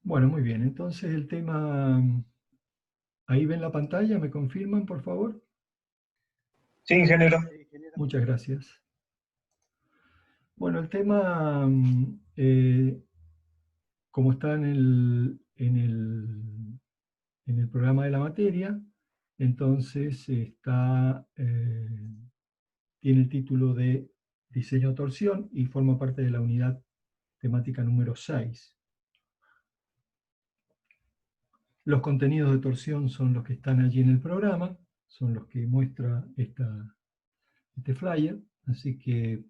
Bueno, muy bien. Entonces el tema, ahí ven la pantalla, ¿me confirman, por favor? Sí, ingeniero. Muchas gracias. Bueno, el tema, como está en el programa de la materia, entonces tiene el título de diseño de torsión y forma parte de la unidad temática número 6. Los contenidos de torsión son los que están allí en el programa, son los que muestra este flyer, así que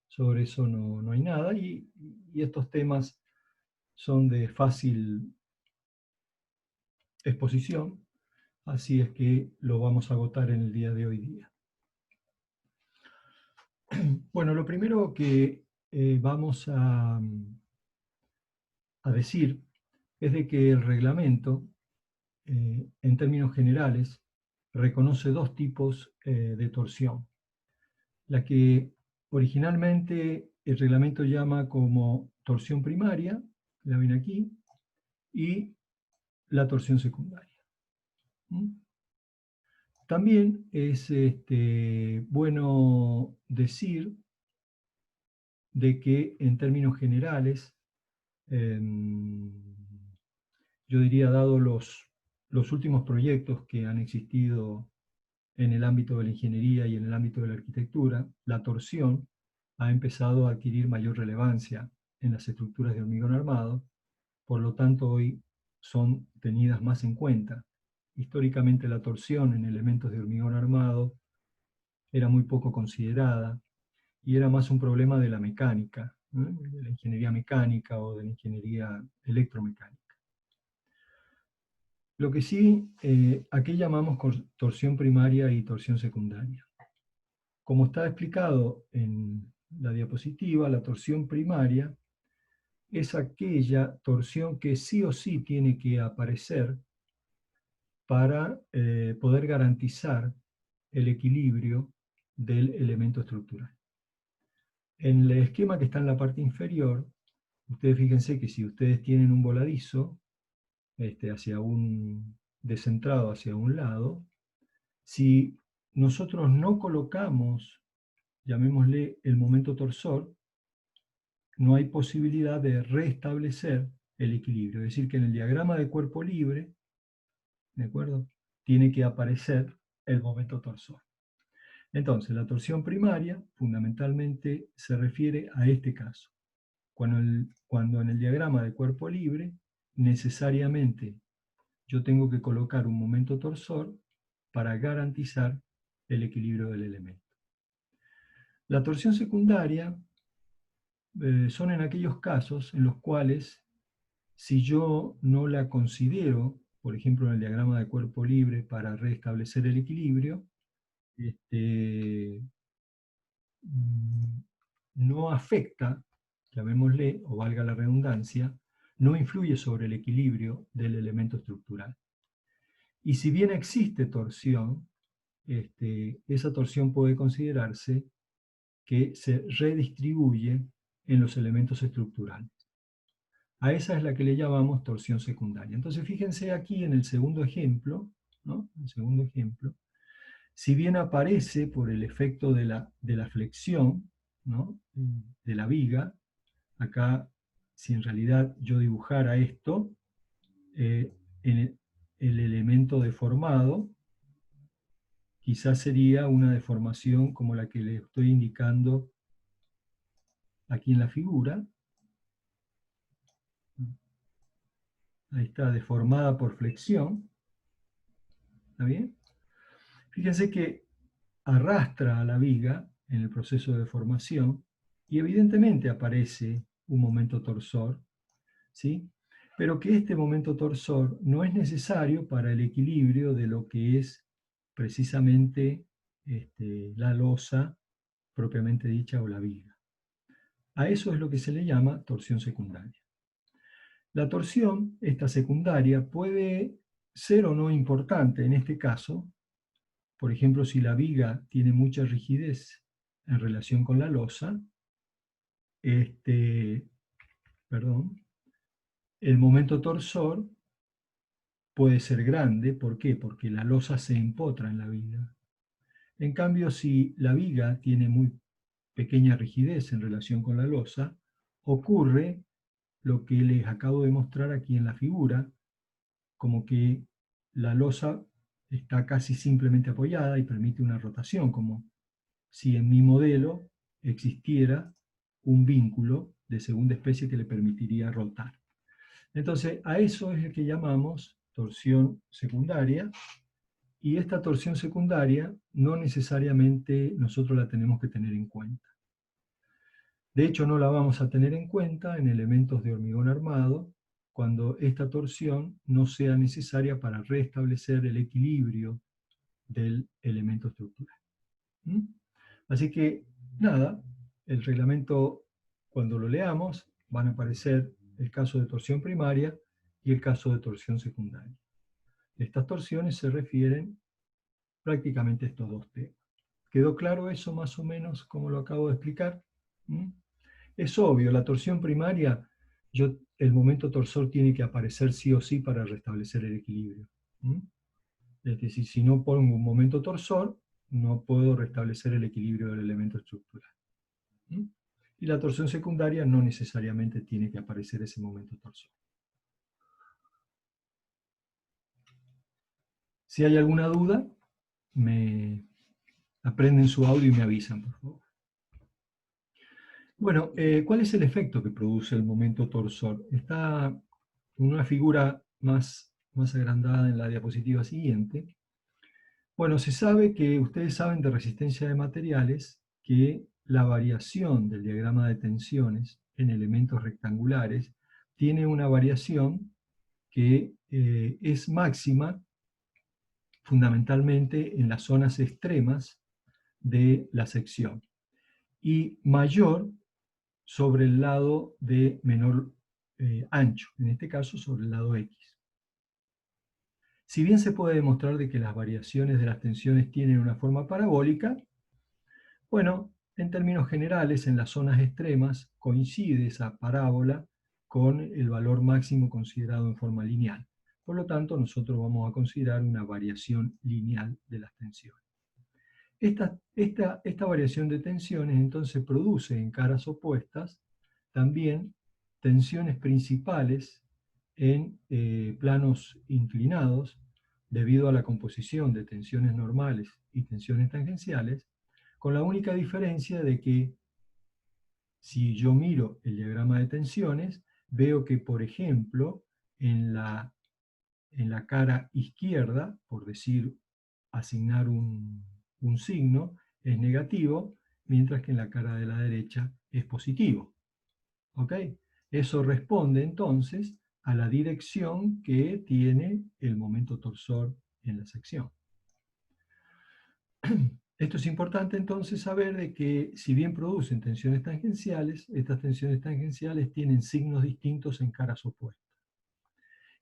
sobre eso no hay nada, y estos temas son de fácil exposición, así es que lo vamos a agotar en el día de hoy día. Bueno, lo primero que vamos a decir es de que el reglamento, en términos generales, reconoce dos tipos de torsión. La que originalmente el reglamento llama como torsión primaria, la ven aquí, y la torsión secundaria. También es bueno decir de que en términos generales, yo diría, dado los últimos proyectos que han existido en el ámbito de la ingeniería y en el ámbito de la arquitectura, la torsión ha empezado a adquirir mayor relevancia en las estructuras de hormigón armado, por lo tanto hoy son tenidas más en cuenta. Históricamente la torsión en elementos de hormigón armado era muy poco considerada y era más un problema de la mecánica, ¿no? De la ingeniería mecánica o de la ingeniería electromecánica. Lo que sí, aquí llamamos torsión primaria y torsión secundaria. Como está explicado en la diapositiva, la torsión primaria es aquella torsión que sí o sí tiene que aparecer para poder garantizar el equilibrio del elemento estructural. En el esquema que está en la parte inferior, ustedes fíjense que si ustedes tienen un voladizo descentrado hacia un lado, si nosotros no colocamos, llamémosle, el momento torsor, no hay posibilidad de restablecer el equilibrio. Es decir, que en el diagrama de cuerpo libre, ¿de acuerdo?, tiene que aparecer el momento torsor. Entonces, la torsión primaria fundamentalmente se refiere a este caso. Cuando en el diagrama de cuerpo libre, necesariamente yo tengo que colocar un momento torsor para garantizar el equilibrio del elemento. La torsión secundaria son en aquellos casos en los cuales, si yo no la considero, por ejemplo en el diagrama de cuerpo libre para restablecer el equilibrio, no afecta, llamémosle, o valga la redundancia, no influye sobre el equilibrio del elemento estructural. Y si bien existe torsión, esa torsión puede considerarse que se redistribuye en los elementos estructurales. A esa es la que le llamamos torsión secundaria. Entonces fíjense aquí en el segundo ejemplo, ¿no? El segundo ejemplo, si bien aparece por el efecto de la flexión, ¿no?, de la viga, acá, si en realidad yo dibujara esto, en el elemento deformado, quizás sería una deformación como la que le estoy indicando aquí en la figura. Ahí está, deformada por flexión. ¿Está bien? Fíjense que arrastra a la viga en el proceso de deformación y evidentemente aparece un momento torsor, ¿sí? Pero que este momento torsor no es necesario para el equilibrio de lo que es precisamente la losa propiamente dicha o la viga. A eso es lo que se le llama torsión secundaria. La torsión, esta secundaria, puede ser o no importante en este caso. Por ejemplo, si la viga tiene mucha rigidez en relación con la losa, perdón, el momento torsor puede ser grande. ¿Por qué? Porque la losa se empotra en la viga. En cambio, si la viga tiene muy pequeña rigidez en relación con la losa, ocurre lo que les acabo de mostrar aquí en la figura, como que la losa está casi simplemente apoyada y permite una rotación, como si en mi modelo existiera un vínculo de segunda especie que le permitiría rotar. Entonces, a eso es el que llamamos torsión secundaria, y esta torsión secundaria no necesariamente nosotros la tenemos que tener en cuenta. De hecho, no la vamos a tener en cuenta en elementos de hormigón armado cuando esta torsión no sea necesaria para restablecer el equilibrio del elemento estructural. ¿Mm? Así que, nada, el reglamento, cuando lo leamos, van a aparecer el caso de torsión primaria y el caso de torsión secundaria. Estas torsiones se refieren prácticamente a estos dos temas. ¿Quedó claro eso más o menos como lo acabo de explicar? ¿Mm? Es obvio, la torsión primaria, el momento torsor tiene que aparecer sí o sí para restablecer el equilibrio. ¿Mm? Es decir, si no pongo un momento torsor, no puedo restablecer el equilibrio del elemento estructural. ¿Mm? Y la torsión secundaria no necesariamente tiene que aparecer ese momento torsor. Si hay alguna duda, me aprenden su audio y me avisan, por favor. Bueno, ¿cuál es el efecto que produce el momento torsor? Está en una figura más agrandada en la diapositiva siguiente. Bueno, se sabe que, ustedes saben de resistencia de materiales, que la variación del diagrama de tensiones en elementos rectangulares tiene una variación que es máxima fundamentalmente en las zonas extremas de la sección y mayor sobre el lado de menor ancho, en este caso sobre el lado X. Si bien se puede demostrar de que las variaciones de las tensiones tienen una forma parabólica, bueno, en términos generales, en las zonas extremas coincide esa parábola con el valor máximo considerado en forma lineal. Por lo tanto, nosotros vamos a considerar una variación lineal de las tensiones. Esta variación de tensiones entonces produce en caras opuestas también tensiones principales en planos inclinados debido a la composición de tensiones normales y tensiones tangenciales, con la única diferencia de que si yo miro el diagrama de tensiones, veo que, por ejemplo, en la cara izquierda, por decir, asignar un signo, es negativo, mientras que en la cara de la derecha es positivo. ¿Ok? Eso responde entonces a la dirección que tiene el momento torsor en la sección. Esto es importante entonces saber de que, si bien producen tensiones tangenciales, estas tensiones tangenciales tienen signos distintos en caras opuestas.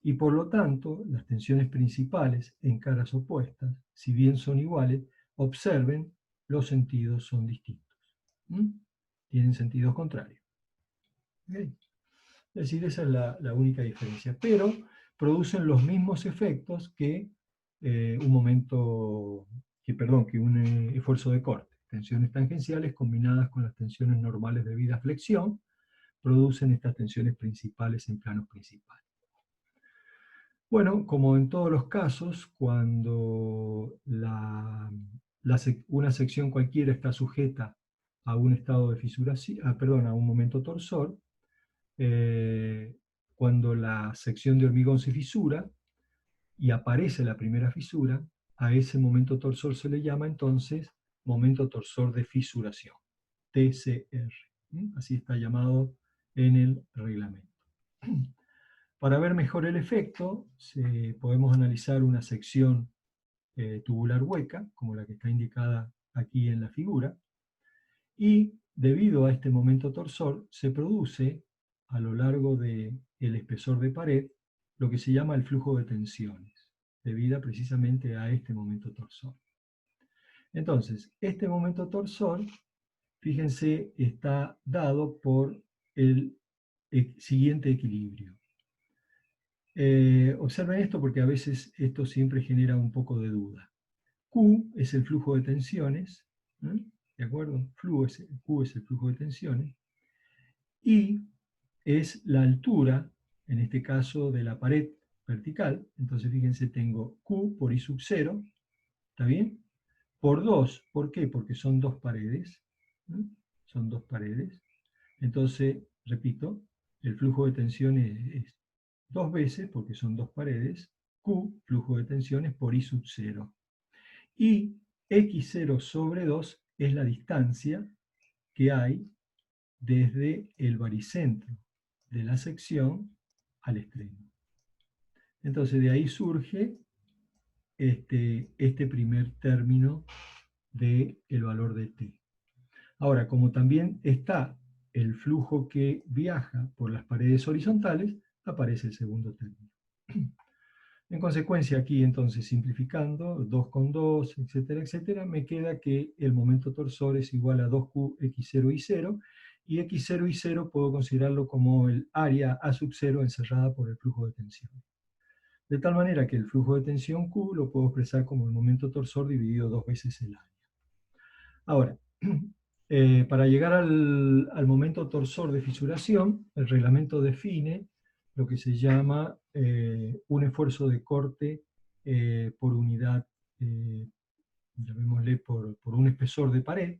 Y por lo tanto, las tensiones principales en caras opuestas, si bien son iguales, observen, los sentidos son distintos. Tienen sentidos contrarios. ¿Okay? Es decir, esa es la única diferencia. Pero producen los mismos efectos que un esfuerzo de corte. Tensiones tangenciales combinadas con las tensiones normales debidas a flexión producen estas tensiones principales en planos principales. Bueno, como en todos los casos, cuando una sección cualquiera está sujeta a un estado de fisuración, a un momento torsor, cuando la sección de hormigón se fisura y aparece la primera fisura, a ese momento torsor se le llama entonces momento torsor de fisuración, TCR. Así está llamado en el reglamento. Para ver mejor el efecto, podemos analizar una sección tubular hueca, como la que está indicada aquí en la figura, y debido a este momento torsor se produce a lo largo del espesor de pared lo que se llama el flujo de tensiones, debido precisamente a este momento torsor. Entonces, este momento torsor, fíjense, está dado por el siguiente equilibrio. Observen esto porque a veces esto siempre genera un poco de duda. Q es el flujo de tensiones, ¿eh? ¿De acuerdo? Q es el flujo de tensiones. Y es la altura, en este caso de la pared vertical. Entonces fíjense, tengo Q por I sub 0, ¿está bien? Por 2, ¿por qué? Porque son dos paredes, ¿eh? Son dos paredes. Entonces, repito, el flujo de tensiones es dos veces, porque son dos paredes, Q, flujo de tensiones, por I sub 0. Y X0 sobre 2 es la distancia que hay desde el baricentro de la sección al extremo. Entonces de ahí surge este primer término del valor de t. Ahora, como también está el flujo que viaja por las paredes horizontales, aparece el segundo término. En consecuencia, aquí entonces simplificando, 2 con 2, etcétera, etcétera, me queda que el momento torsor es igual a 2Q x0 y 0, y x0 y 0 puedo considerarlo como el área A sub 0 encerrada por el flujo de tensión. De tal manera que el flujo de tensión Q lo puedo expresar como el momento torsor dividido dos veces el área. Ahora, para llegar al momento torsor de fisuración, el reglamento define lo que se llama un esfuerzo de corte por unidad, llamémosle por un espesor de pared,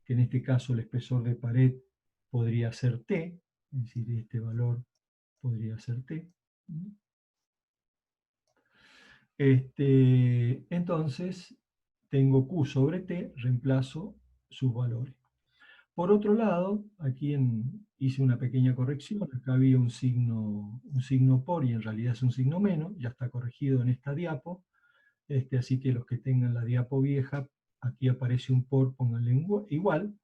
que en este caso el espesor de pared podría ser T, es decir, este valor podría ser T. Entonces, tengo Q sobre T, reemplazo sus valores. Por otro lado, aquí hice una pequeña corrección, acá había un signo por y en realidad es un signo menos, ya está corregido en esta diapo, así que los que tengan la diapo vieja, aquí aparece un por, pónganle igual.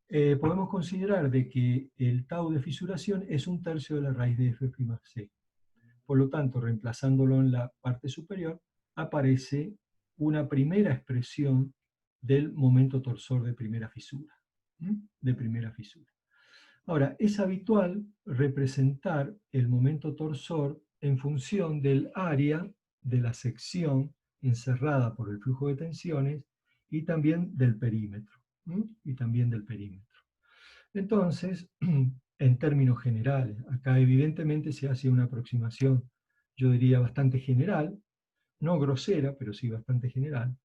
Podemos considerar de que el tau de fisuración es un tercio de la raíz de F'C. Por lo tanto, reemplazándolo en la parte superior, aparece una primera expresión del momento torsor de primera fisura. Ahora, es habitual representar el momento torsor en función del área de la sección encerrada por el flujo de tensiones y también del perímetro. Entonces, en términos generales, acá evidentemente se hace una aproximación, yo diría bastante general, no grosera, pero sí bastante general.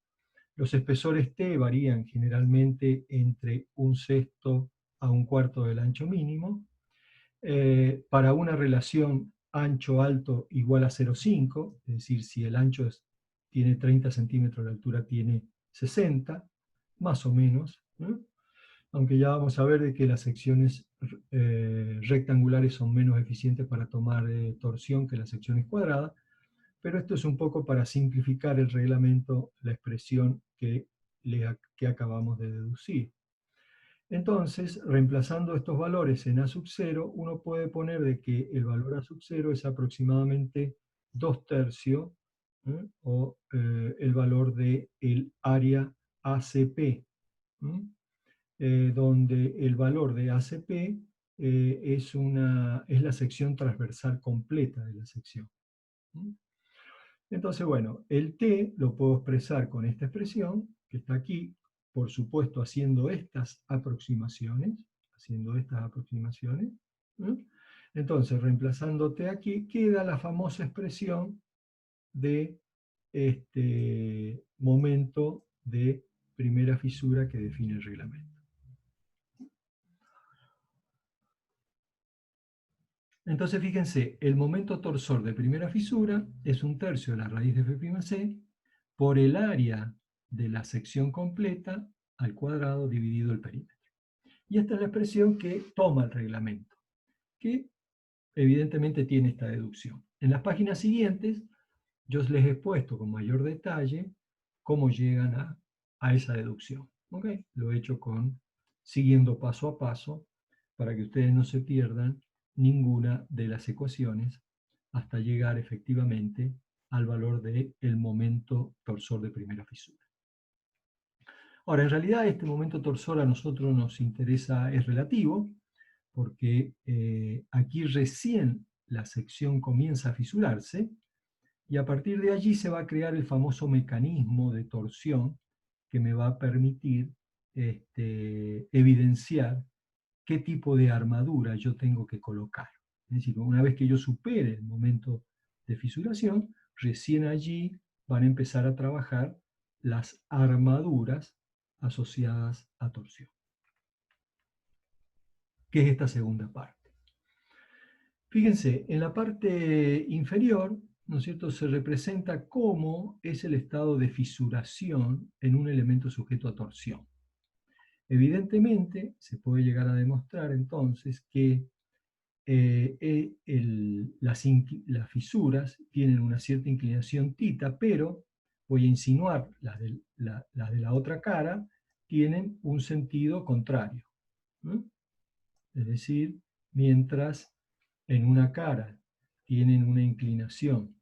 Los espesores T varían generalmente entre 1/6 a 1/4 del ancho mínimo. Para una relación ancho-alto igual a 0,5, es decir, si el ancho tiene 30 centímetros, la altura tiene 60, más o menos, ¿no? Aunque ya vamos a ver de que las secciones rectangulares son menos eficientes para tomar torsión que las secciones cuadradas, pero esto es un poco para simplificar el reglamento, la expresión que acabamos de deducir. Entonces, reemplazando estos valores en A sub 0, uno puede poner de que el valor A sub 0 es aproximadamente 2/3, o el valor del área ACP, donde el valor de ACP es la sección transversal completa de la sección. Entonces, bueno, el T lo puedo expresar con esta expresión, que está aquí, por supuesto haciendo estas aproximaciones, ¿no? Entonces, reemplazando T aquí, queda la famosa expresión de este momento de primera fisura que define el reglamento. Entonces, fíjense, el momento torsor de primera fisura es 1/3 de la raíz de F'C por el área de la sección completa al cuadrado dividido el perímetro. Y esta es la expresión que toma el reglamento, que evidentemente tiene esta deducción. En las páginas siguientes, yo les he puesto con mayor detalle cómo llegan a esa deducción. ¿Okay? Lo he hecho siguiendo paso a paso para que ustedes no se pierdan ninguna de las ecuaciones hasta llegar efectivamente al valor del momento torsor de primera fisura. Ahora, en realidad este momento torsor a nosotros nos interesa, es relativo, porque aquí recién la sección comienza a fisurarse, y a partir de allí se va a crear el famoso mecanismo de torsión que me va a permitir evidenciar qué tipo de armadura yo tengo que colocar. Es decir, una vez que yo supere el momento de fisuración, recién allí van a empezar a trabajar las armaduras asociadas a torsión. ¿Qué es esta segunda parte? Fíjense, en la parte inferior, ¿no es cierto?, se representa cómo es el estado de fisuración en un elemento sujeto a torsión. Evidentemente, se puede llegar a demostrar entonces que las fisuras tienen una cierta inclinación θ, pero voy a insinuar las de la otra cara tienen un sentido contrario, ¿no? Es decir, mientras en una cara tienen una inclinación,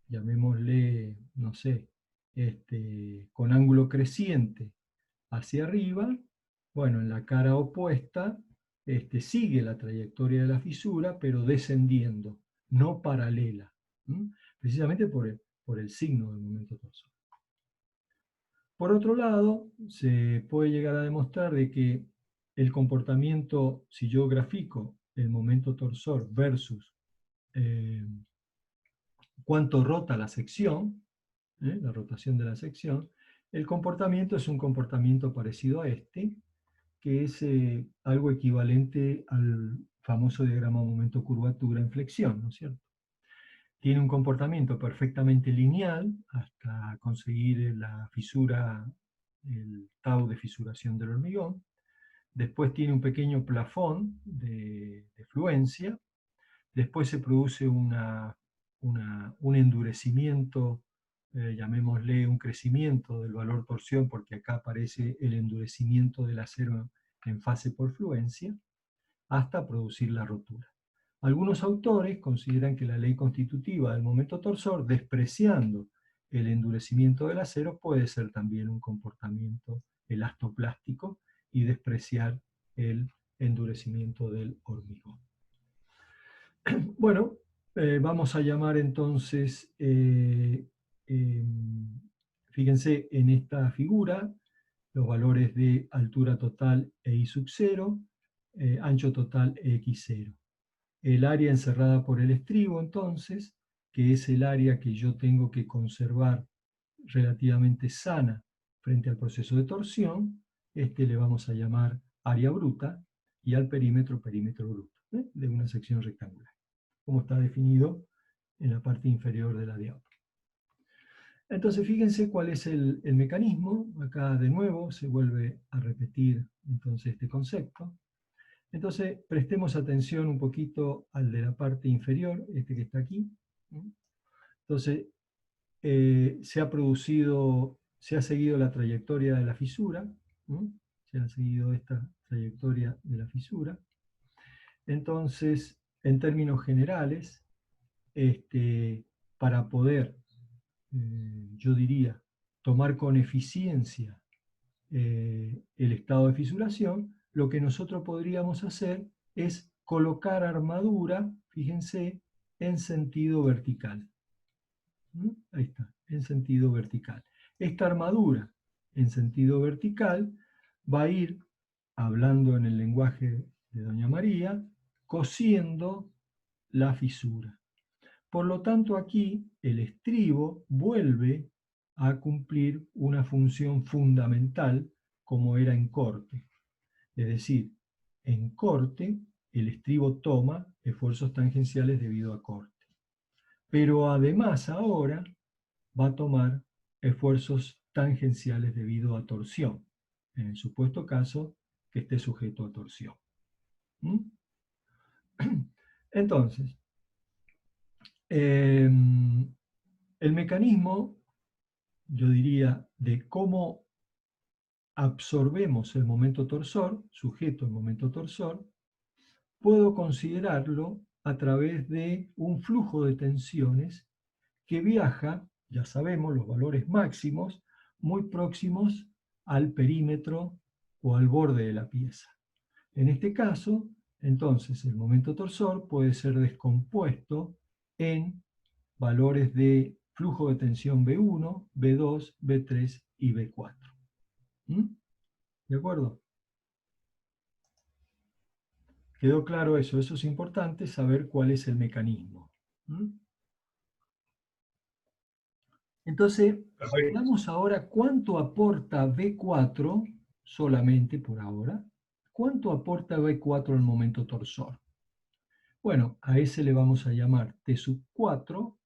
llamémosle, no sé, con ángulo creciente hacia arriba, bueno, en la cara opuesta sigue la trayectoria de la fisura, pero descendiendo, no paralela, ¿m? Precisamente por el signo del momento torsor. Por otro lado, se puede llegar a demostrar de que el comportamiento, si yo grafico el momento torsor versus cuánto rota la sección, la rotación de la sección, el comportamiento es un comportamiento parecido a que es algo equivalente al famoso diagrama momento-curvatura en flexión, ¿no es cierto? Tiene un comportamiento perfectamente lineal hasta conseguir la fisura, el tau de fisuración del hormigón. Después tiene un pequeño plafón de fluencia. Después se produce un endurecimiento, llamémosle un crecimiento del valor torsión, porque acá aparece el endurecimiento del acero en fase por fluencia, hasta producir la rotura. Algunos autores consideran que la ley constitutiva del momento torsor, despreciando el endurecimiento del acero, puede ser también un comportamiento elastoplástico y despreciar el endurecimiento del hormigón. Bueno, vamos a llamar entonces, fíjense en esta figura, los valores de altura total e I sub 0, ancho total e X0. El área encerrada por el estribo, entonces, que es el área que yo tengo que conservar relativamente sana frente al proceso de torsión, le vamos a llamar área bruta, y al perímetro, perímetro bruto, de una sección rectangular, como está definido en la parte inferior de la diapositiva. Entonces, fíjense cuál es el mecanismo. Acá de nuevo se vuelve a repetir entonces este concepto. Entonces, prestemos atención un poquito al de la parte inferior, que está aquí. Entonces, se ha seguido la trayectoria de la fisura, se ha seguido esta trayectoria de la fisura. Entonces, en términos generales, para poder, yo diría, tomar con eficiencia el estado de fisuración, lo que nosotros podríamos hacer es colocar armadura, fíjense, en sentido vertical. Ahí está, en sentido vertical. Esta armadura en sentido vertical va a ir, hablando en el lenguaje de Doña María, cosiendo la fisura. Por lo tanto, aquí el estribo vuelve a cumplir una función fundamental como era en corte. Es decir, en corte el estribo toma esfuerzos tangenciales debido a corte. Pero además ahora va a tomar esfuerzos tangenciales debido a torsión, en el supuesto caso que esté sujeto a torsión. Entonces, el mecanismo, yo diría, de cómo absorbemos el momento torsor, sujeto al momento torsor, puedo considerarlo a través de un flujo de tensiones que viaja, ya sabemos, los valores máximos, muy próximos al perímetro o al borde de la pieza. En este caso, Entonces, el momento torsor puede ser descompuesto en valores de flujo de tensión B1, B2, B3 y B4. ¿Mm? ¿De acuerdo? ¿Quedó claro eso? Eso es importante, saber cuál es el mecanismo. ¿Mm? Entonces, Perfecto. veamos ahora cuánto aporta B4, solamente por ahora. ¿Cuánto aporta B4 al momento torsor? Bueno, a ese le vamos a llamar T sub 4,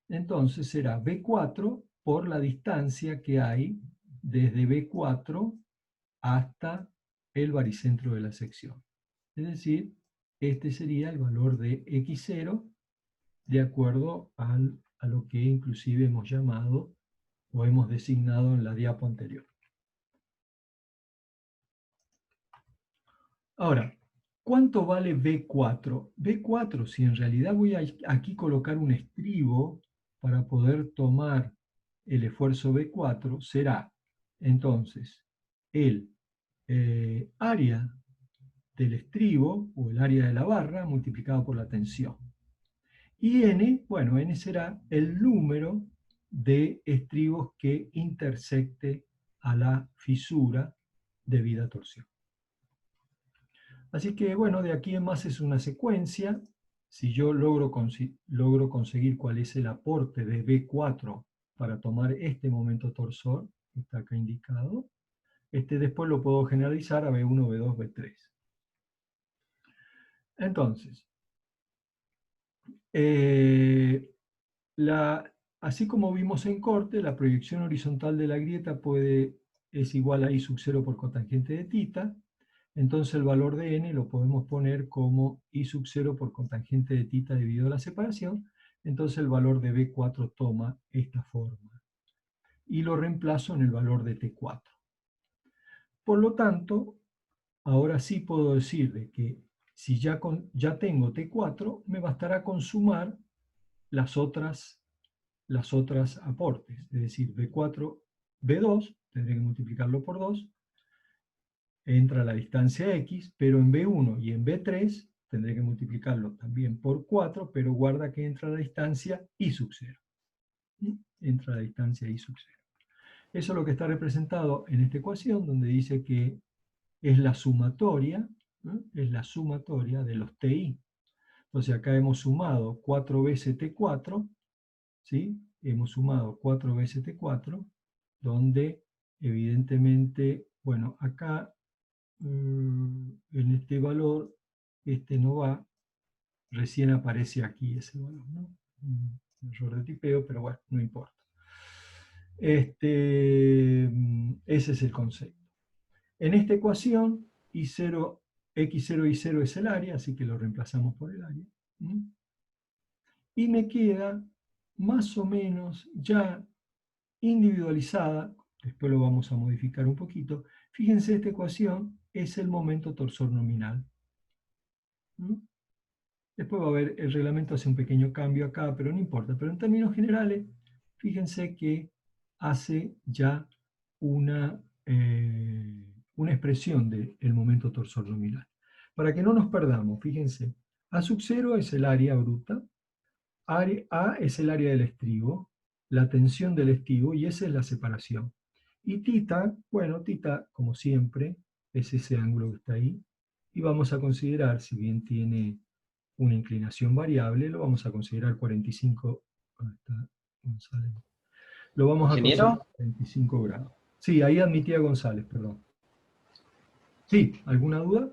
entonces será B4 por la distancia que hay desde B4 hasta el baricentro de la sección. Es decir, este sería el valor de X0 de acuerdo a lo que inclusive hemos llamado o hemos designado en la diapo anterior. Ahora, ¿cuánto vale B4? B4, si en realidad voy a aquí colocar un estribo para poder tomar el esfuerzo B4, será entonces el área del estribo o el área de la barra multiplicado por la tensión. Y N, bueno, N será el número de estribos que intersecte a la fisura debido a torsión. Así que, bueno, de aquí en más es una secuencia. Si yo logro conseguir cuál es el aporte de B4 para tomar este momento torsor, que está acá indicado, después lo puedo generalizar a B1, B2, B3. Entonces, así como vimos en corte, la proyección horizontal de la grieta es igual a I sub 0 por cotangente de θ. Entonces el valor de n lo podemos poner como I sub 0 por cotangente de θ debido a la separación. Entonces el valor de B4 toma esta forma. Y lo reemplazo en el valor de T4. Por lo tanto, ahora sí puedo decir de que si ya tengo T4, me bastará con sumar las otras aportes. Es decir, B4, B2, tendré que multiplicarlo por 2, entra la distancia X, pero en B1 y en B3 tendré que multiplicarlo también por 4, pero guarda que entra la distancia I sub 0. Entra la distancia I sub 0. Eso es lo que está representado en esta ecuación, donde dice que es la sumatoria, ¿no? Es la sumatoria de los TI. Entonces acá hemos sumado 4 veces T4, ¿sí? Hemos sumado 4 veces T4, donde evidentemente, bueno, acá en este valor, este no va, recién aparece aquí ese valor, ¿no? Un error de tipeo, pero bueno, no importa. Ese es el concepto. En esta ecuación, X0 y 0 es el área, así que lo reemplazamos por el área. Y me queda más o menos ya individualizada, después lo vamos a modificar un poquito. Fíjense, esta ecuación es el momento torsor nominal. Después va a haber, el reglamento hace un pequeño cambio acá, pero no importa. Pero en términos generales, fíjense que hace ya una expresión del momento torsor nominal. Para que no nos perdamos, fíjense, A sub 0 es el área bruta, A es el área del estribo, la tensión del estribo, y esa es la separación. Y θ, bueno, θ, como siempre, es ese ángulo que está ahí, y vamos a considerar, si bien tiene una inclinación variable, lo vamos a considerar 45, ¿dónde está González? Lo vamos a considerar Ingeniero, 45 grados. Sí, ahí admitía González, perdón. Sí, ¿alguna duda?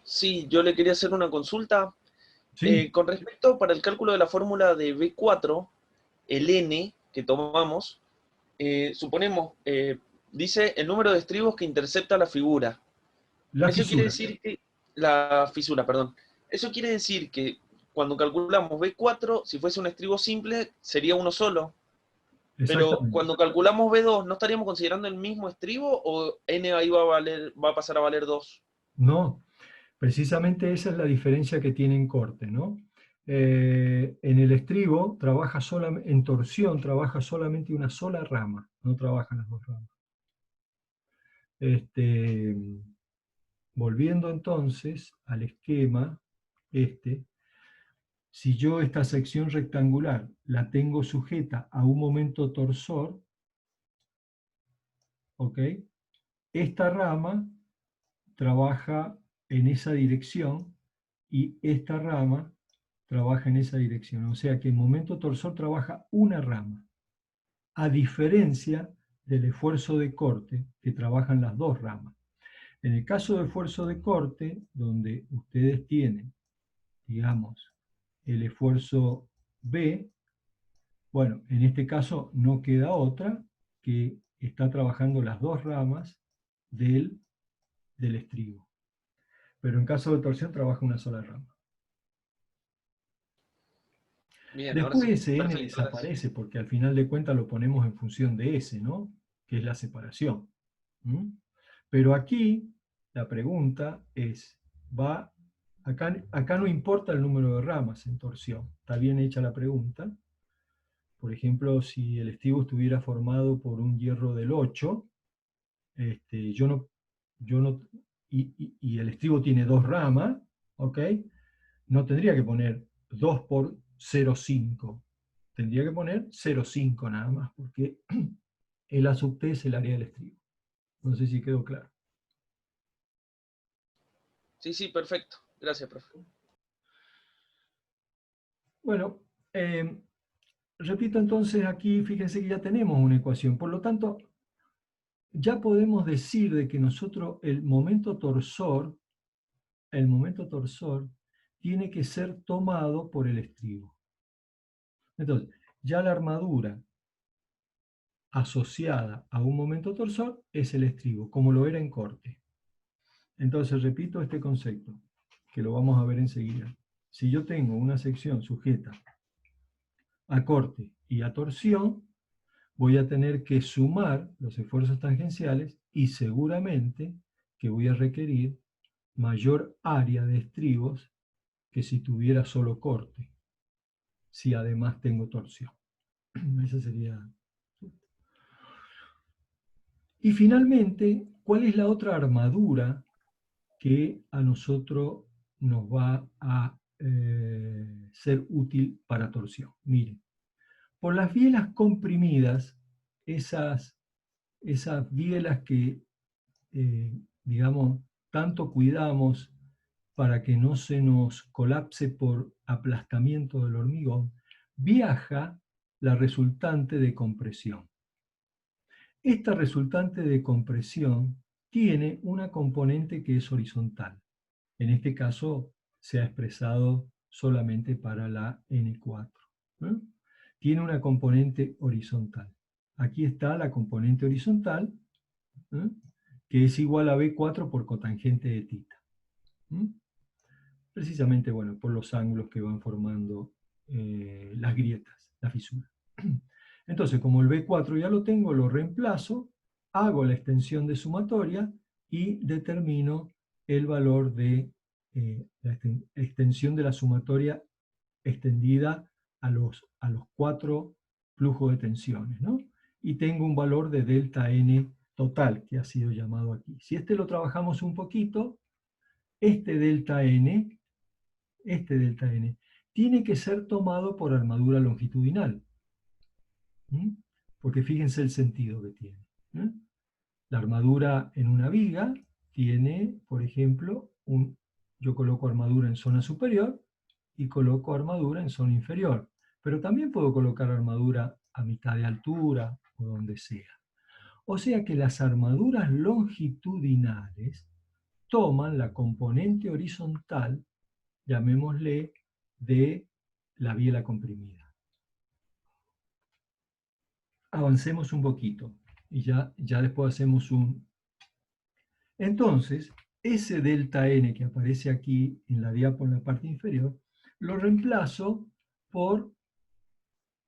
sí, yo le quería hacer una consulta. Sí, Con respecto para el cálculo de la fórmula de B4, el N que tomamos, suponemos, dice el número de estribos que intercepta la figura. la Eso quiere fisura. decir que, la fisura, perdón. Eso quiere decir que cuando calculamos B4, si fuese un estribo simple, sería uno solo. Pero Exactamente. cuando calculamos B2, ¿no estaríamos considerando el mismo estribo o N ahí va a pasar a valer 2? No, precisamente esa es la diferencia que tiene en corte, ¿no? En el estribo trabaja en torsión trabaja solamente una sola rama, no trabajan las dos ramas. volviendo entonces al esquema si yo esta sección rectangular la tengo sujeta a un momento torsor, ¿ok? Esta rama trabaja en esa dirección y esta rama trabaja en esa dirección. O sea que el momento torsor trabaja una rama, a diferencia del esfuerzo de corte, que trabajan las dos ramas. En el caso de esfuerzo de corte, donde ustedes tienen, digamos, el esfuerzo B, bueno, en este caso no queda otra que está trabajando las dos ramas del estribo. Pero en caso de torsión trabaja una sola rama. Bien, ahora Después sí. ese n Perfecto, gracias. desaparece porque al final de cuentas lo ponemos en función de S, ¿no? Que es la separación. ¿Mm? Pero aquí la pregunta es, acá no importa el número de ramas en torsión, está bien hecha la pregunta. Por ejemplo, si el estribo estuviera formado por un hierro del 8, y el estribo tiene dos ramas, ¿ok? No tendría que poner 2 por 0,5. Tendría que poner 0,5 nada más, porque el A sub T es el área del estribo. No sé si quedó claro. Sí, sí, perfecto. Gracias, profe. Bueno, repito entonces aquí, fíjense que ya tenemos una ecuación. Por lo tanto, ya podemos decir de que nosotros el momento torsor tiene que ser tomado por el estribo. Entonces, ya la armadura asociada a un momento torsor es el estribo, como lo era en corte. Entonces, repito este concepto, que lo vamos a ver enseguida. Si yo tengo una sección sujeta a corte y a torsión, voy a tener que sumar los esfuerzos tangenciales y seguramente que voy a requerir mayor área de estribos que si tuviera solo corte, si además tengo torsión. Esa sería. Y finalmente, ¿cuál es la otra armadura que a nosotros nos va a ser útil para torsión? Miren, por las bielas comprimidas, esas bielas que, digamos, tanto cuidamos para que no se nos colapse por aplastamiento del hormigón, viaja la resultante de compresión. Esta resultante de compresión tiene una componente que es horizontal. En este caso se ha expresado solamente para la N4. ¿Eh? Tiene una componente horizontal. Aquí está la componente horizontal, ¿eh? Que es igual a B4 por cotangente de tita. ¿Eh? Precisamente, bueno, por los ángulos que van formando las grietas, la fisura. Entonces, como el B4 ya lo tengo, lo reemplazo, hago la extensión de sumatoria y determino el valor de la extensión de la sumatoria extendida a los 4 flujos de tensiones, ¿no? Y tengo un valor de delta N total, que ha sido llamado aquí. Si este lo trabajamos un poquito, este delta N tiene que ser tomado por armadura longitudinal. Porque fíjense el sentido que tiene. La armadura en una viga tiene, por ejemplo, yo coloco armadura en zona superior y coloco armadura en zona inferior. Pero también puedo colocar armadura a mitad de altura o donde sea. O sea que las armaduras longitudinales toman la componente horizontal, llamémosle, de la biela comprimida. Avancemos un poquito y ya después hacemos un... Entonces, ese delta N que aparece aquí en la diapo en la parte inferior, lo reemplazo por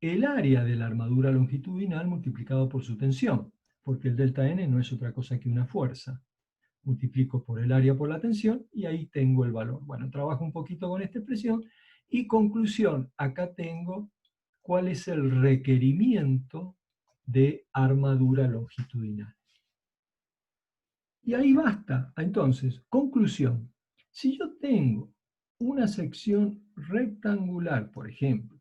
el área de la armadura longitudinal multiplicado por su tensión, porque el delta N no es otra cosa que una fuerza. Multiplico por el área por la tensión y ahí tengo el valor. Bueno, trabajo un poquito con esta expresión y conclusión, acá tengo cuál es el requerimiento de armadura longitudinal. Y ahí basta. Entonces, conclusión. Si yo tengo una sección rectangular, por ejemplo,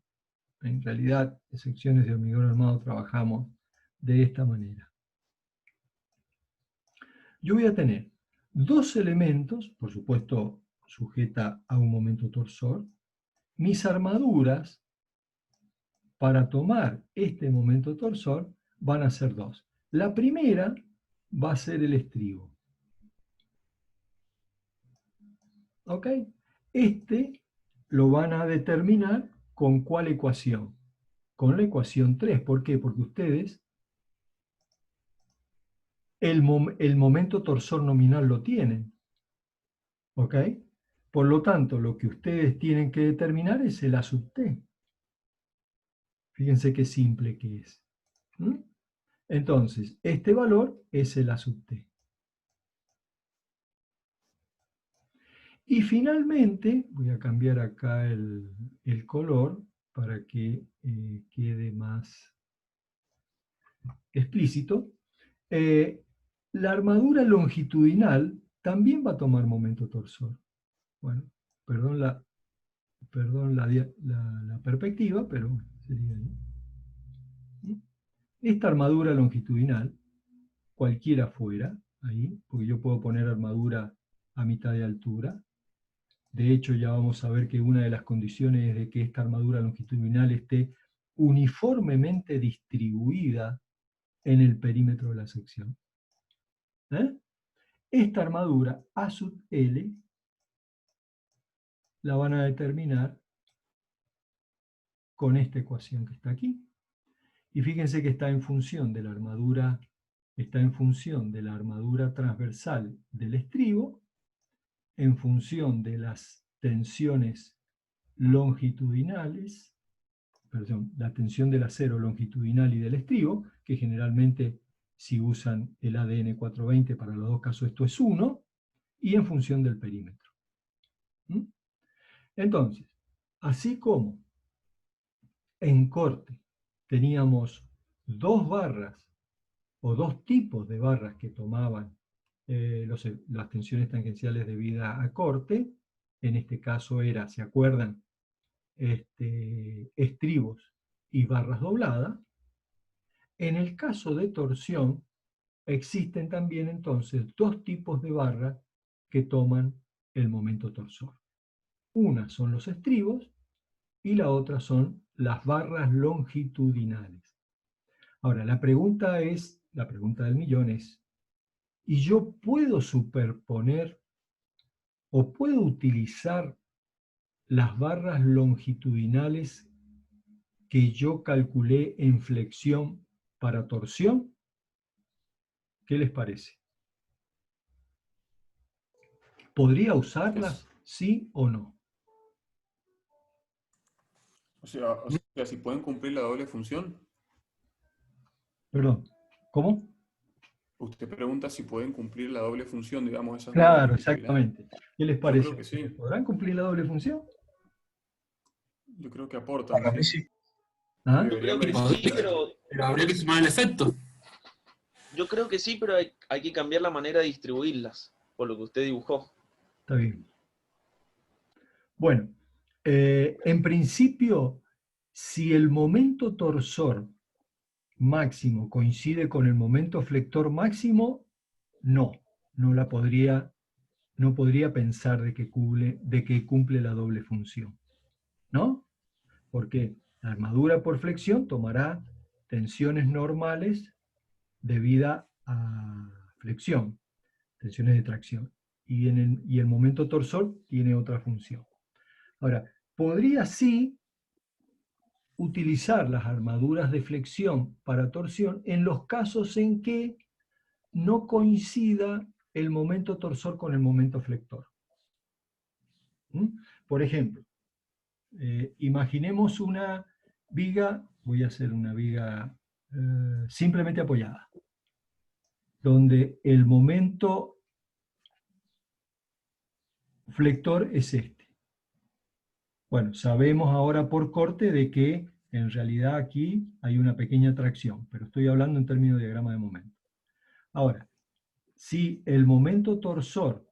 en realidad en secciones de hormigón armado trabajamos de esta manera. Yo voy a tener dos elementos, por supuesto sujeta a un momento torsor. Mis armaduras, para tomar este momento torsor, van a ser dos. La primera va a ser el estribo. ¿Ok? Este lo van a determinar ¿con cuál ecuación? Con la ecuación 3. ¿Por qué? Porque ustedes el momento torsor nominal lo tienen. ¿Ok? Por lo tanto, lo que ustedes tienen que determinar es el A sub t. Fíjense qué simple que es. ¿Mm? Entonces, este valor es el A sub t. Y finalmente, voy a cambiar acá el color para que quede más explícito. La armadura longitudinal también va a tomar momento torsor. Bueno, perdón la perspectiva, pero sería ahí. Esta armadura longitudinal, cualquiera fuera, ahí, porque yo puedo poner armadura a mitad de altura. De hecho, ya vamos a ver que una de las condiciones es de que esta armadura longitudinal esté uniformemente distribuida en el perímetro de la sección. Esta armadura A sub L la van a determinar con esta ecuación que está aquí. Y fíjense que está en función de la armadura, transversal del estribo, en función de las tensiones longitudinales, perdón, la tensión del acero longitudinal y del estribo, que generalmente si usan el ADN 420 para los dos casos esto es 1, y en función del perímetro. Entonces, así como en corte teníamos dos barras o dos tipos de barras que tomaban las tensiones tangenciales debidas a corte, en este caso era, ¿se acuerdan? Estribos y barras dobladas. En el caso de torsión, existen también entonces dos tipos de barras que toman el momento torsor. Una son los estribos y la otra son las barras longitudinales. Ahora, la pregunta del millón es, ¿y yo puedo superponer o puedo utilizar las barras longitudinales que yo calculé en flexión para torsión? ¿Qué les parece? ¿Podría usarlas, sí o no? O sea, si pueden cumplir la doble función. Perdón, ¿cómo? Usted pregunta si pueden cumplir la doble función, digamos, esas barras Claro, longitudinales. exactamente. ¿Qué les Yo parece? creo que sí. ¿Podrán cumplir la doble función? Yo creo que aportan. Para mí Sí. sí. ¿Ah? Yo creo que sí, Pero habría que sumar el efecto. yo creo que sí, pero hay que cambiar la manera de distribuirlas, por lo que usted dibujó. Está bien. Bueno, en principio, si el momento torsor máximo coincide con el momento flector máximo, no podría pensar de que cumple la doble función. ¿No? Porque la armadura por flexión tomará tensiones normales debidas a flexión, tensiones de tracción. Y el momento torsor tiene otra función. Ahora, podría sí utilizar las armaduras de flexión para torsión en los casos en que no coincida el momento torsor con el momento flector. Por ejemplo, imaginemos una viga, voy a hacer una viga simplemente apoyada, donde el momento flector es este. Bueno, sabemos ahora por corte de que en realidad aquí hay una pequeña tracción, pero estoy hablando en términos de diagrama de momento. Ahora, si el momento torsor,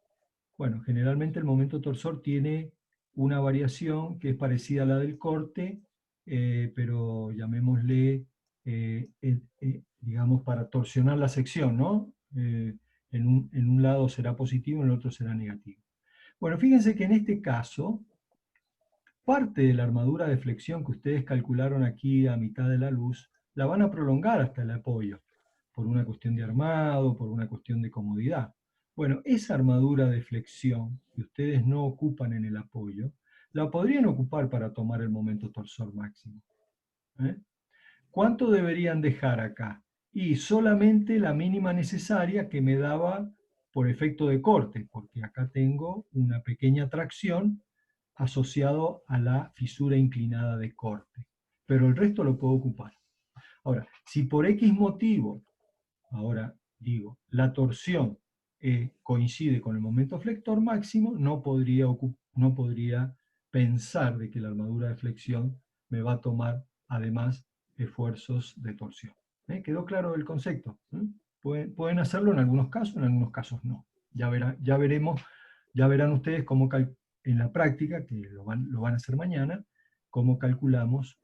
bueno, generalmente el momento torsor tiene una variación que es parecida a la del corte, pero llamémosle, digamos, para torsionar la sección, ¿no? En un lado será positivo, en el otro será negativo. Bueno, fíjense que en este caso, parte de la armadura de flexión que ustedes calcularon aquí a mitad de la luz, la van a prolongar hasta el apoyo, por una cuestión de armado, por una cuestión de comodidad. Bueno, esa armadura de flexión que ustedes no ocupan en el apoyo, la podrían ocupar para tomar el momento torsor máximo. ¿Cuánto deberían dejar acá? Y solamente la mínima necesaria que me daba por efecto de corte, porque acá tengo una pequeña tracción asociado a la fisura inclinada de corte. Pero el resto lo puedo ocupar. Ahora, si por X motivo, ahora digo, la torsión coincide con el momento flector máximo, no podría pensar de que la armadura de flexión me va a tomar además esfuerzos de torsión. ¿Quedó claro el concepto? Pueden hacerlo en algunos casos no. Ya veremos, ya verán ustedes cómo en la práctica, que lo van a hacer mañana, cómo calculamos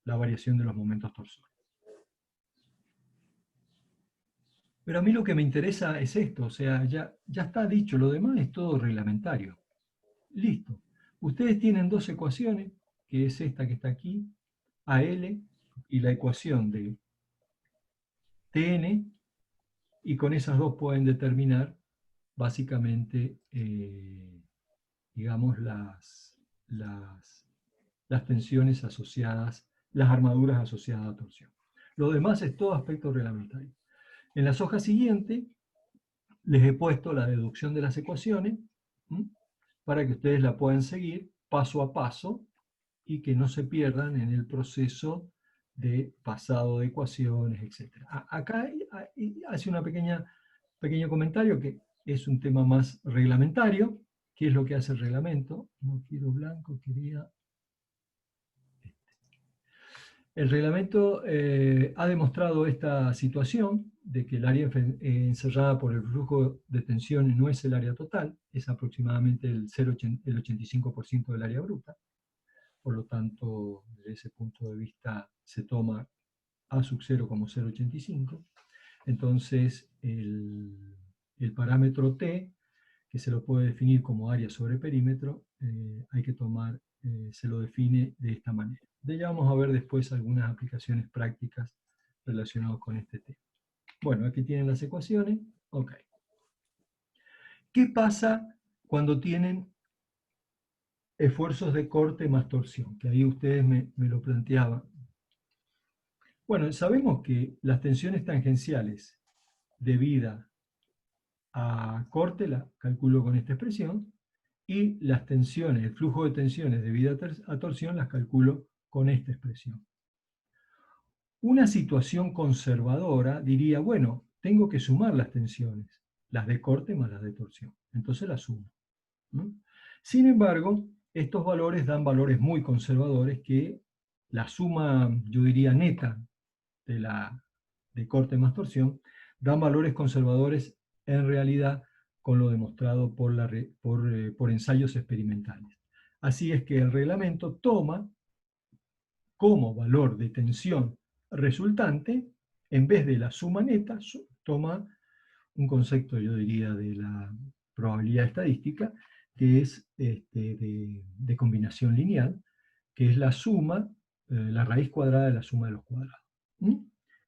la variación de los momentos torsores. Pero a mí lo que me interesa es esto, o sea, ya está dicho, lo demás es todo reglamentario. Listo. Ustedes tienen dos ecuaciones, que es esta que está aquí, AL, y la ecuación de TN, y con esas dos pueden determinar básicamente, digamos, las tensiones asociadas, las armaduras asociadas a torsión. Lo demás es todo aspecto reglamentario. En las hojas siguientes les he puesto la deducción de las ecuaciones para que ustedes la puedan seguir paso a paso y que no se pierdan en el proceso de pasado de ecuaciones, etc. Acá hace un pequeño comentario que es un tema más reglamentario. ¿Qué es lo que hace el reglamento? No quiero blanco, quería... El reglamento ha demostrado esta situación de que el área encerrada por el flujo de tensión no es el área total, es aproximadamente el 85% del área bruta. Por lo tanto, desde ese punto de vista se toma A sub 0 como 0,85. Entonces, el parámetro T, que se lo puede definir como área sobre perímetro, hay que tomar, se lo define de esta manera. De ya vamos a ver después algunas aplicaciones prácticas relacionadas con este tema. Bueno, aquí tienen las ecuaciones. Ok. ¿Qué pasa cuando tienen esfuerzos de corte más torsión? Que ahí ustedes me lo planteaban. Bueno, sabemos que las tensiones tangenciales debidas a corte las calculo con esta expresión, y las tensiones, el flujo de tensiones debido a torsión las calculo con esta expresión. Una situación conservadora diría, bueno, tengo que sumar las tensiones, las de corte más las de torsión. Entonces las sumo, ¿no? Sin embargo, estos valores dan valores muy conservadores que la suma, yo diría, neta de corte más torsión, dan valores conservadores en realidad con lo demostrado por ensayos experimentales. Así es que el reglamento toma como valor de tensión resultante, en vez de la suma neta, toma un concepto, yo diría, de la probabilidad estadística, que es de combinación lineal, que es la suma, la raíz cuadrada de la suma de los cuadrados.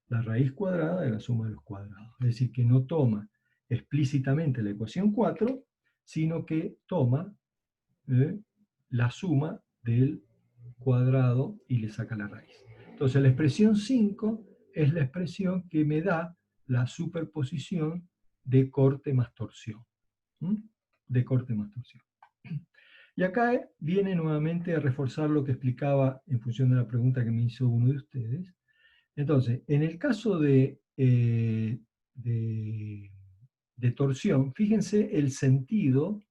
La raíz cuadrada de la suma de los cuadrados. Es decir, que no toma explícitamente la ecuación 4, sino que toma la suma del cuadrado y le saca la raíz. Entonces la expresión 5 es la expresión que me da la superposición de corte más torsión. De corte más torsión. Y acá viene nuevamente a reforzar lo que explicaba en función de la pregunta que me hizo uno de ustedes. Entonces, en el caso de torsión, fíjense el sentido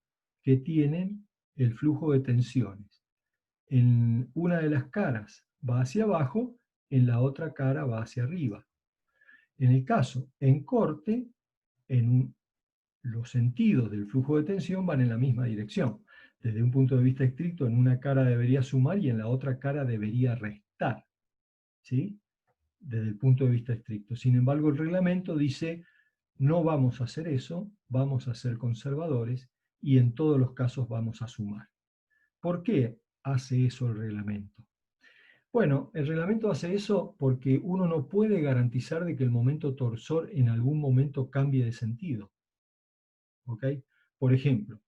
que tienen el flujo de tensiones. En una de las caras va hacia abajo, en la otra cara va hacia arriba. En el caso, en corte, los sentidos del flujo de tensión van en la misma dirección. Desde un punto de vista estricto, en una cara debería sumar y en la otra cara debería restar, ¿sí? Desde el punto de vista estricto. Sin embargo, el reglamento dice, no vamos a hacer eso, vamos a ser conservadores y en todos los casos vamos a sumar. ¿Por qué hace eso el reglamento? Bueno, el reglamento hace eso porque uno no puede garantizar de que el momento torsor en algún momento cambie de sentido. ¿Ok? Por ejemplo,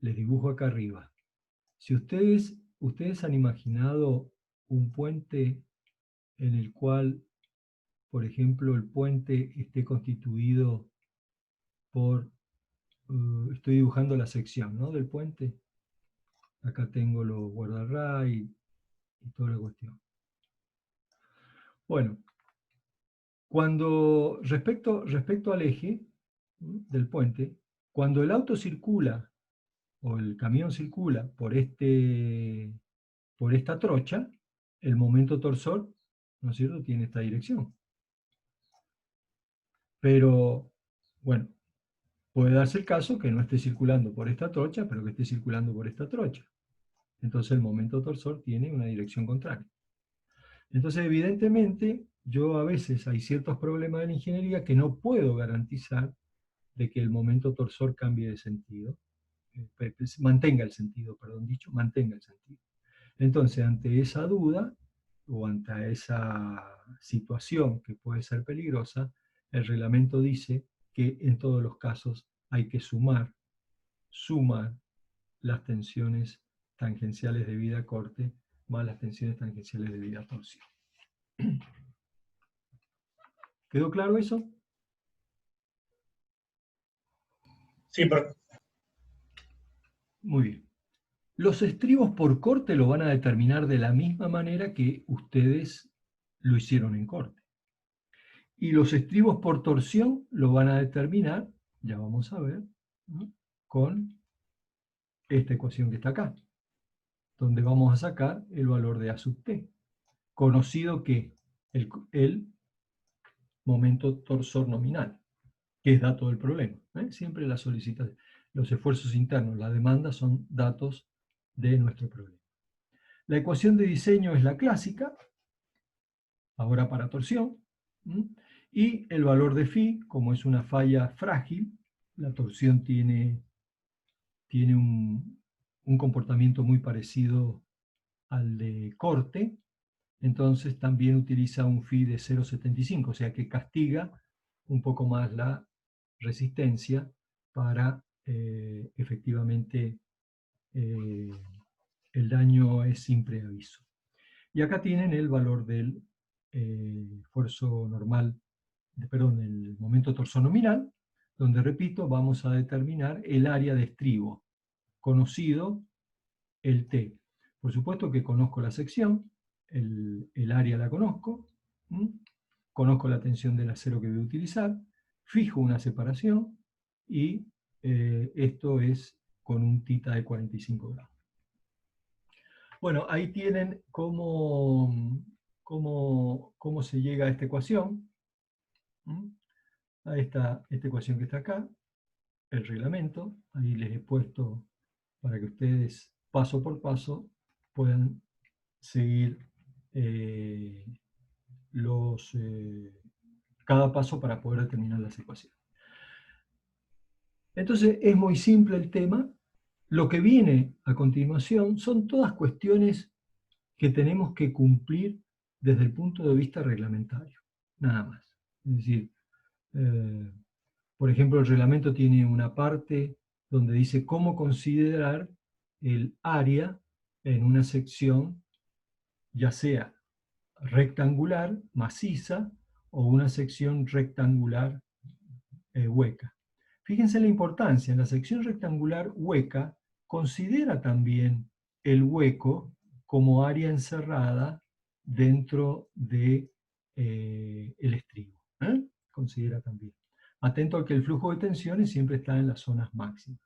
les dibujo acá arriba. Si ustedes han imaginado un puente en el cual, por ejemplo, el puente esté constituido por, estoy dibujando la sección, ¿no?, del puente. Acá tengo los guardarray y toda la cuestión. Bueno, cuando respecto al eje del puente, cuando el auto circula o el camión circula por esta trocha, el momento torsor, ¿no es cierto?, tiene esta dirección. Pero, bueno, puede darse el caso que no esté circulando por esta trocha, pero que esté circulando por esta trocha. Entonces el momento torsor tiene una dirección contraria. Entonces, evidentemente, yo a veces hay ciertos problemas de la ingeniería que no puedo garantizar de que el momento torsor cambie de sentido. Mantenga el sentido, perdón dicho, mantenga el sentido. Entonces, ante esa duda, o ante esa situación que puede ser peligrosa, el reglamento dice que en todos los casos hay que sumar las tensiones tangenciales de vida corte más las tensiones tangenciales de vida torsión. ¿Quedó claro eso? Sí, pero Muy bien. Los estribos por corte lo van a determinar de la misma manera que ustedes lo hicieron en corte. Y los estribos por torsión lo van a determinar, ya vamos a ver, ¿no?, con esta ecuación que está acá, donde vamos a sacar el valor de A sub t, conocido que el momento torsor nominal, que es dato del problema. Siempre las solicitaciones, los esfuerzos internos, la demanda son datos de nuestro problema. La ecuación de diseño es la clásica, ahora para torsión, y el valor de phi, como es una falla frágil, la torsión tiene un comportamiento muy parecido al de corte, entonces también utiliza un phi de 0,75, o sea que castiga un poco más la resistencia para efectivamente el daño es sin preaviso. Y acá tienen el valor del esfuerzo normal, el momento torsor nominal, donde, repito, vamos a determinar el área de estribo, conocido el T. Por supuesto que conozco la sección, el área la conozco, conozco la tensión del acero que voy a utilizar, fijo una separación y esto es con un tita de 45 grados. Bueno, ahí tienen cómo se llega a esta ecuación. A esta ecuación que está acá, el reglamento, ahí les he puesto para que ustedes paso por paso puedan seguir cada paso para poder determinar las ecuaciones. Entonces es muy simple el tema. Lo que viene a continuación son todas cuestiones que tenemos que cumplir desde el punto de vista reglamentario, nada más. Es decir, por ejemplo, el reglamento tiene una parte donde dice cómo considerar el área en una sección, ya sea rectangular, maciza, o una sección rectangular hueca. Fíjense la importancia, en la sección rectangular hueca considera también el hueco como área encerrada dentro de el estribo. Considera también. Atento a que el flujo de tensiones siempre está en las zonas máximas.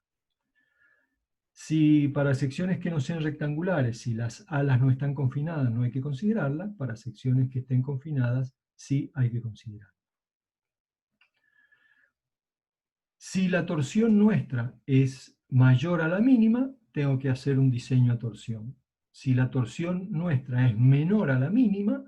Si para secciones que no sean rectangulares, si las alas no están confinadas, no hay que considerarlas. Para secciones que estén confinadas, sí hay que considerarlas. Si la torsión nuestra es mayor a la mínima, tengo que hacer un diseño a torsión. Si la torsión nuestra es menor a la mínima,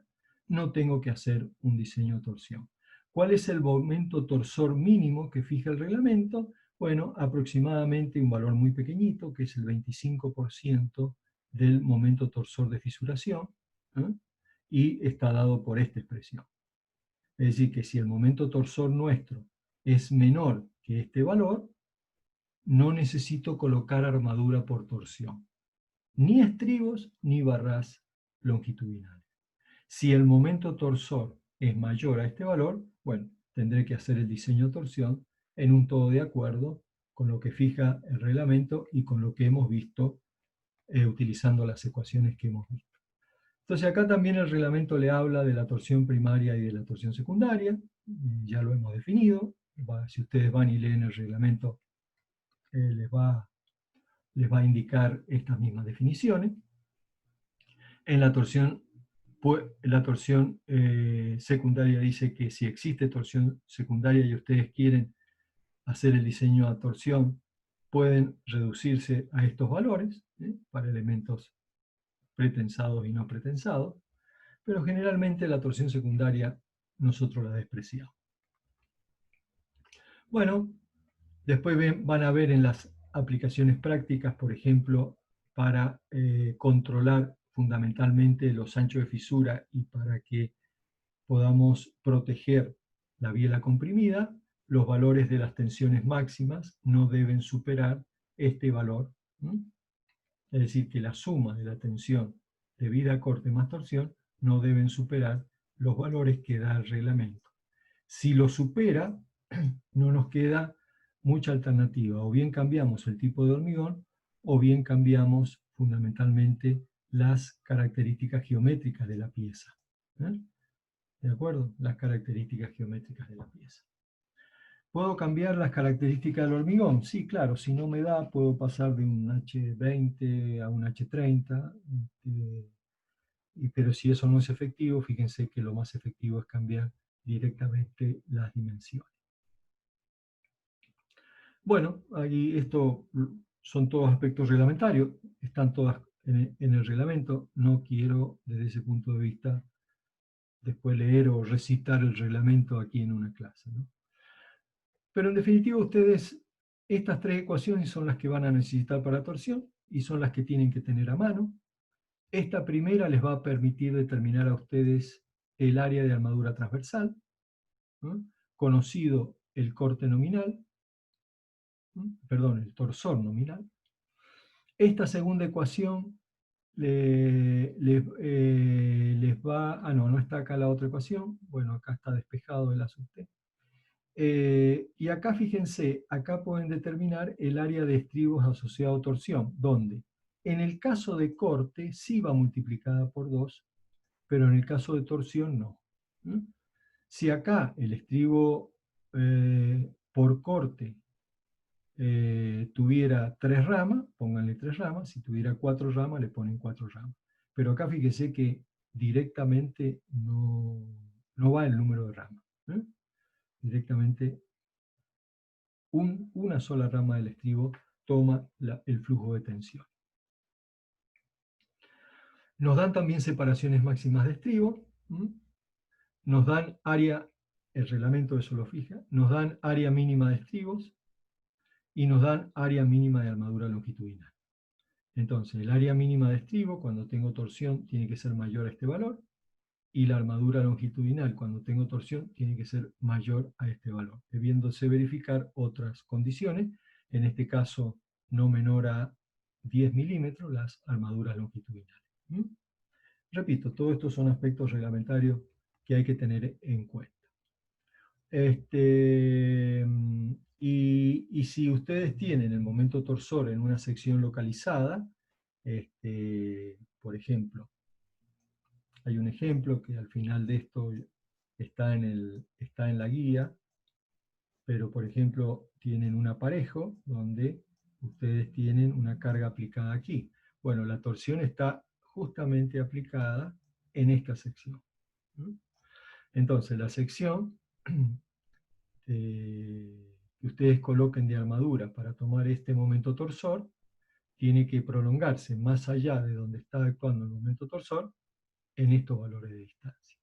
no tengo que hacer un diseño a torsión. ¿Cuál es el momento torsor mínimo que fija el reglamento? Bueno, aproximadamente un valor muy pequeñito, que es el 25% del momento torsor de fisuración, ¿eh? Y está dado por esta expresión. Es decir, que si el momento torsor nuestro es menor que este valor, no necesito colocar armadura por torsión, ni estribos ni barras longitudinales. Si el momento torsor es mayor a este valor, bueno, tendré que hacer el diseño de torsión en un todo de acuerdo con lo que fija el reglamento y con lo que hemos visto utilizando las ecuaciones que hemos visto. Entonces acá también el reglamento le habla de la torsión primaria y de la torsión secundaria, ya lo hemos definido. Si ustedes van y leen el reglamento, les va a indicar estas mismas definiciones. En la torsión secundaria dice que si existe torsión secundaria y ustedes quieren hacer el diseño a torsión, pueden reducirse a estos valores, para elementos pretensados y no pretensados, pero generalmente la torsión secundaria nosotros la despreciamos. Bueno, después van a ver en las aplicaciones prácticas, por ejemplo, para controlar fundamentalmente los anchos de fisura y para que podamos proteger la biela comprimida, los valores de las tensiones máximas no deben superar este valor. Es decir, que la suma de la tensión debida a corte más torsión no deben superar los valores que da el reglamento. Si lo supera, no nos queda mucha alternativa. O bien cambiamos el tipo de hormigón, o bien cambiamos fundamentalmente las características geométricas de la pieza. ¿De acuerdo? Las características geométricas de la pieza. ¿Puedo cambiar las características del hormigón? Sí, claro, si no me da, puedo pasar de un H20 a un H30, pero si eso no es efectivo, fíjense que lo más efectivo es cambiar directamente las dimensiones. Bueno, ahí esto son todos aspectos reglamentarios, están todas en el reglamento. No quiero, desde ese punto de vista, después leer o recitar el reglamento aquí en una clase, ¿no? Pero en definitiva ustedes, estas tres ecuaciones son las que van a necesitar para torsión y son las que tienen que tener a mano. Esta primera les va a permitir determinar a ustedes el área de armadura transversal, ¿no? Conocido el corte nominal, perdón, el torsor nominal. Esta segunda ecuación les va... no está acá la otra ecuación. Bueno, acá está despejado el asunto. Y acá fíjense, acá pueden determinar el área de estribos asociado a torsión, donde en el caso de corte sí va multiplicada por 2, pero en el caso de torsión no. Si acá el estribo por corte tuviera 3 ramas, pónganle 3 ramas, si tuviera 4 ramas, le ponen 4 ramas. Pero acá fíjense que directamente no va el número de ramas. Directamente una sola rama del estribo toma el flujo de tensión. Nos dan también separaciones máximas de estribo, nos dan área, el reglamento eso lo fija, nos dan área mínima de estribos y nos dan área mínima de armadura longitudinal. Entonces, el área mínima de estribo, cuando tengo torsión, tiene que ser mayor a este valor, y la armadura longitudinal, cuando tengo torsión, tiene que ser mayor a este valor, debiéndose verificar otras condiciones, en este caso no menor a 10 milímetros, las armaduras longitudinales. Repito, todo esto son aspectos reglamentarios que hay que tener en cuenta. Y si ustedes tienen el momento torsor en una sección localizada, por ejemplo, hay un ejemplo que al final de esto está en la guía, pero por ejemplo tienen un aparejo donde ustedes tienen una carga aplicada aquí. Bueno, la torsión está justamente aplicada en esta sección. Entonces la sección que ustedes coloquen de armadura para tomar este momento torsor tiene que prolongarse más allá de donde está actuando el momento torsor en estos valores de distancia.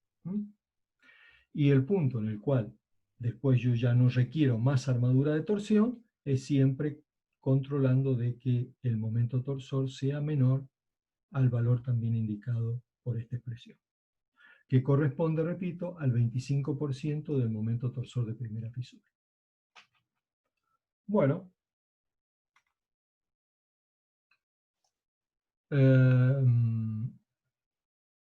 Y el punto en el cual después yo ya no requiero más armadura de torsión es siempre controlando de que el momento torsor sea menor al valor también indicado por esta expresión, que corresponde, repito, al 25% del momento torsor de primera fisura. Bueno,